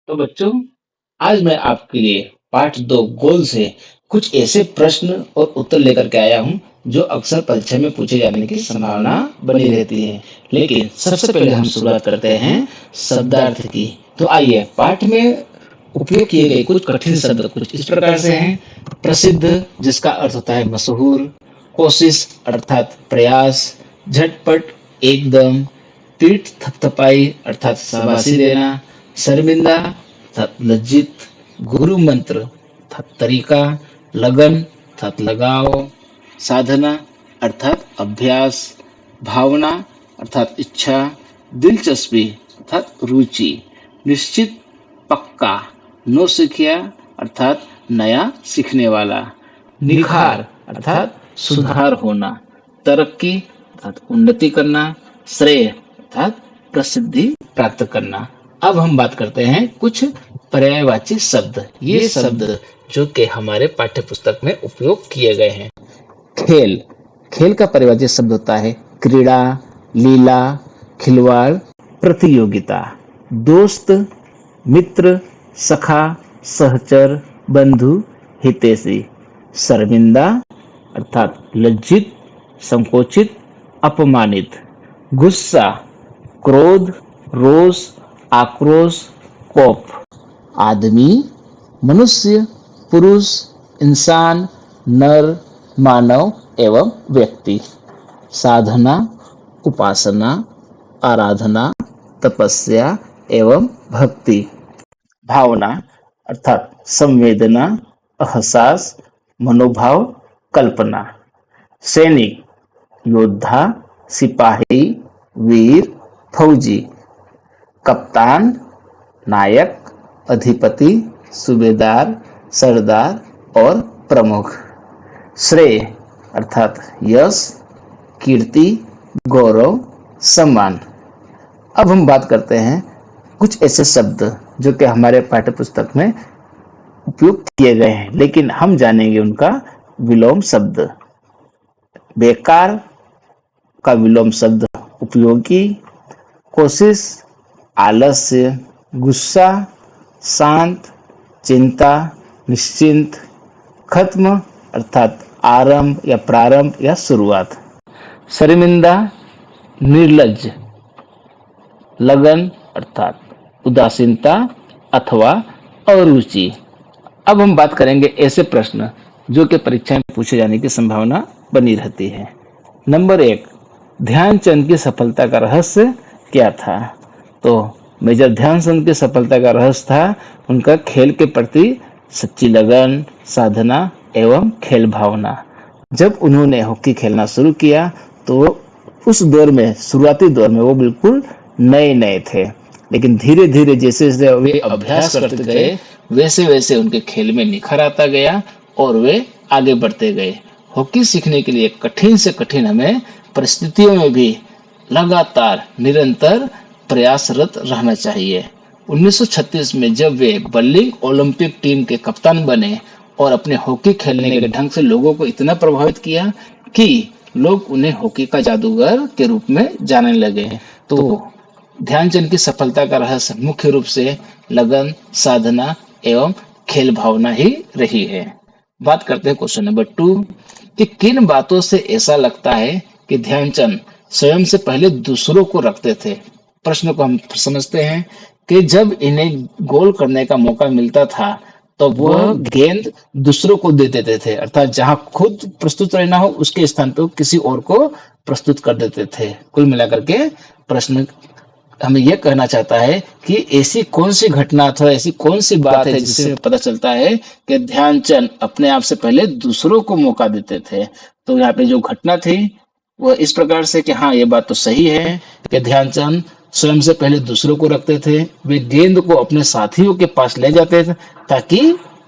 तो बच्चों, आज मैं आपके लिए पाठ 2 गोल से कुछ ऐसे प्रश्न और उत्तर लेकर के आया हूँ जो अक्सर परीक्षा में पूछे जाने की संभावना बनी रहती है। लेकिन सबसे पहले हम शुरुआत करते हैं शब्दार्थ की। तो आइए, पाठ में उपयोग किए गए कुछ कठिन शब्द कुछ इस प्रकार से हैं। प्रसिद्ध, जिसका अर्थ होता है मशहूर। कोशिश अर्थात प्रयास। झटपट, एकदम। पीठ थपथपाई अर्थात शाबाशी देना। शर्मिंदा अर्थात लज्जित। गुरु मंत्र अर्थात तरीका। लगन अर्थात लगाव। साधना अर्थात अभ्यास। भावना अर्थात इच्छा। दिलचस्पी अर्थात रुचि। निश्चित, पक्का। नौसिखिया अर्थात नया सीखने वाला। निखार अर्थात सुधार होना। तरक्की अर्थात उन्नति करना। श्रेय अर्थात प्रसिद्धि प्राप्त करना। अब हम बात करते हैं कुछ पर्यायवाची शब्द। ये शब्द जो कि हमारे पाठ्य पुस्तक में उपयोग किए गए हैं। खेल, खेल का पर्यायवाची शब्द होता है क्रीड़ा, लीला, खिलवाड़, प्रतियोगिता। दोस्त, मित्र, सखा, सहचर, बंधु, हितैषी। शर्मिंदा अर्थात लज्जित, संकोचित, अपमानित। गुस्सा, क्रोध, रोष, आक्रोश, कोप। आदमी, मनुष्य, पुरुष, इंसान, नर, मानव एवं व्यक्ति। साधना, उपासना, आराधना, तपस्या एवं भक्ति। भावना अर्थात संवेदना, एहसास, मनोभाव, कल्पना। सैनिक, योद्धा, सिपाही, वीर, फौजी। कप्तान, नायक, अधिपति, सूबेदार, सरदार और प्रमुख। श्रेय अर्थात यश, कीर्ति, गौरव, सम्मान। अब हम बात करते हैं कुछ ऐसे शब्द जो कि हमारे पाठ्य पुस्तक में उपयोग किए गए हैं, लेकिन हम जानेंगे उनका विलोम शब्द। बेकार का विलोम शब्द उपयोगी। कोशिश, आलस्य। गुस्सा, शांत, चिंता, निश्चिंत। खत्म अर्थात आरंभ या प्रारंभ या शुरुआत। शर्मिंदा, निर्लज। लगन अर्थात उदासीनता अथवा अरुचि। अब हम बात करेंगे ऐसे प्रश्न जो कि परीक्षा में पूछे जाने की संभावना बनी रहती है। नंबर 1, ध्यानचंद की सफलता का रहस्य क्या था? तो मेजर ध्यानचंद की सफलता का रहस्य था उनका खेल के प्रति सच्ची लगन, साधना एवं खेल भावना। जब उन्होंने हॉकी खेलना शुरू किया तो उस दौर में, शुरुआती दौर में वो बिल्कुल नए नए थे, लेकिन धीरे धीरे जैसे जैसे वे अभ्यास करते गए वैसे वैसे उनके खेल में निखर आता गया और वे आगे बढ़ते गए। हॉकी सीखने के लिए कठिन से कठिन हमें परिस्थितियों में भी लगातार निरंतर प्रयासरत रहना चाहिए। 1936 में जब वे बर्लिन ओलंपिक टीम के कप्तान बने और अपने हॉकी खेलने के ढंग से लोगों को इतना प्रभावित किया कि लोग उन्हें हॉकी का जादूगर के रूप में जानने लगे। तो ध्यानचंद की सफलता का रहस्य मुख्य रूप से लगन, साधना एवं खेल भावना ही रही है। बात करते हैं क्वेश्चन नंबर 2 कि किन बातों से ऐसा लगता है कि ध्यानचंद स्वयं से पहले दूसरों को रखते थे। प्रश्न को हम समझते हैं कि जब इन्हें गोल करने का मौका मिलता था तो वह गेंद दूसरों को दे देते थे, अर्थात जहां खुद प्रस्तुत रहना हो उसके स्थान पर किसी और को प्रस्तुत कर देते थे। कुल मिलाकर के प्रश्न हमें यह कहना चाहता है कि ऐसी कौन सी घटना अथवा ऐसी कौन सी बात है जिससे पता चलता है कि ध्यानचंद अपने आप से पहले दूसरों को मौका देते थे। तो यहाँ पे जो घटना थी वो इस प्रकार से कि हाँ, ये बात तो सही है कि ध्यानचंद स्वयं से पहले दूसरों को रखते थे। वे गेंद को अपने साथियों के पास ले जाते थे ताकि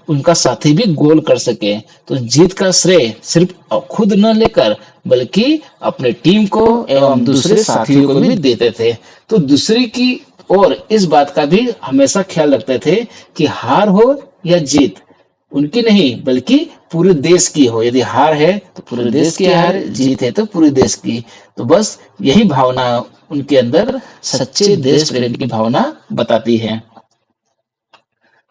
उनका साथी भी गोल कर सके। तो जीत का श्रेय सिर्फ खुद न लेकर बल्कि अपने टीम को एवं दूसरे साथियों को भी देते थे। तो दूसरे की और इस बात का भी हमेशा ख्याल रखते थे कि हार हो या जीत उनकी नहीं बल्कि पूरे देश की हो। यदि हार है तो पूरे देश की हार, जीत है तो पूरे देश की। तो बस यही भावना उनके अंदर सच्चे देश प्रेम की भावना बताती है।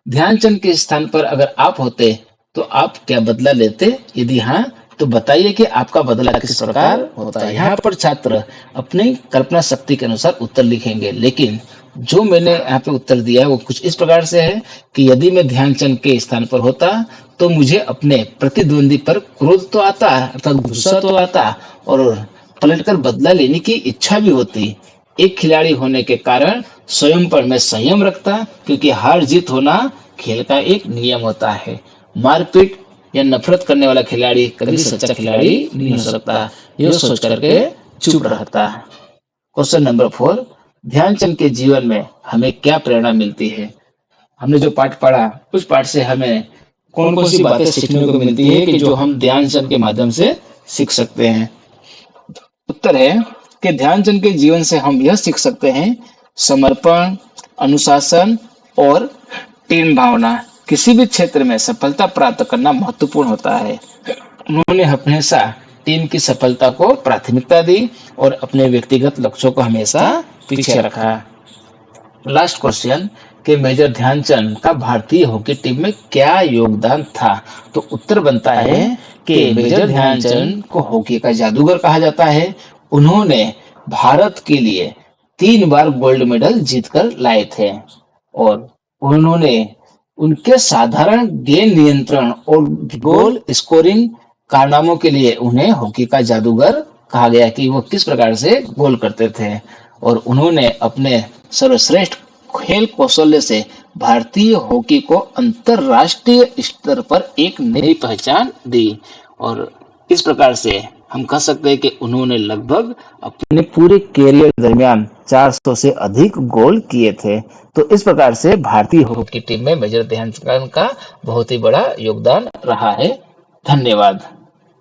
ध्यानचंद के स्थान पर अगर आप होते तो आप क्या बदला लेते? यदि हाँ, तो बताइए कि आपका बदला किस प्रकार होता है। यहाँ पर छात्र अपनी कल्पना शक्ति के अनुसार उत्तर लिखेंगे, लेकिन जो मैंने यहाँ पे उत्तर दिया है वो कुछ इस प्रकार से है कि यदि मैं ध्यानचंद के स्थान पर होता तो मुझे अपने प्रतिद्वंदी पर क्रोध तो आता, अर्थात गुस्सा तो आता, और पलटकर बदला लेने की इच्छा भी होती। एक खिलाड़ी होने के कारण स्वयं पर मैं संयम रखता, क्योंकि हार जीत होना खेल का एक नियम होता है। मारपीट या नफरत करने वाला खिलाड़ी कभी सच्चा खिलाड़ी नहीं हो सकता, यह सोच करके चुप रहता। क्वेश्चन नंबर 4, ध्यानचंद के जीवन में हमें क्या प्रेरणा मिलती है? हमने जो पाठ पढ़ा उस पाठ से हमें कौन कौन सी बातें सीखने को मिलती है कि जो हम ध्यानचंद के माध्यम से सीख सकते हैं? उत्तर है कि ध्यानचंद के जीवन से हम यह सीख सकते हैं, समर्पण, अनुशासन और टीम भावना। किसी भी क्षेत्र में सफलता प्राप्त करना महत्वपूर्ण होता है। उन्होंने हमेशा टीम की सफलता को प्राथमिकता दी और अपने व्यक्तिगत लक्ष्यों को हमेशा पीछे रखा। लास्ट क्वेश्चन कि मेजर ध्यानचंद का भारतीय हॉकी टीम में क्या योगदान था? तो उत्तर बनता है कि मेजर ध्यानचंद को हॉकी का जादूगर कहा जाता है। उन्होंने भारत के लिए 3 बार गोल्ड मेडल जीतकर लाए थे, और उन्होंने उनके साधारण गेंद नियंत्रण और गोल स्कोरिंग कारनामों के लिए उन्हें हॉकी का जादूगर कहा गया कि वो किस प्रकार से गोल करते थे। और उन्होंने अपने सर्वश्रेष्ठ खेल कौशल्य से भारतीय हॉकी को अंतरराष्ट्रीय स्तर पर एक नई पहचान दी। और इस प्रकार से हम कह सकते हैं कि उन्होंने लगभग अपने पूरे कैरियर दरमियान 400 से अधिक गोल किए थे। तो इस प्रकार से भारतीय हॉकी टीम में मेजर ध्यानचंद का बहुत ही बड़ा योगदान रहा है। धन्यवाद।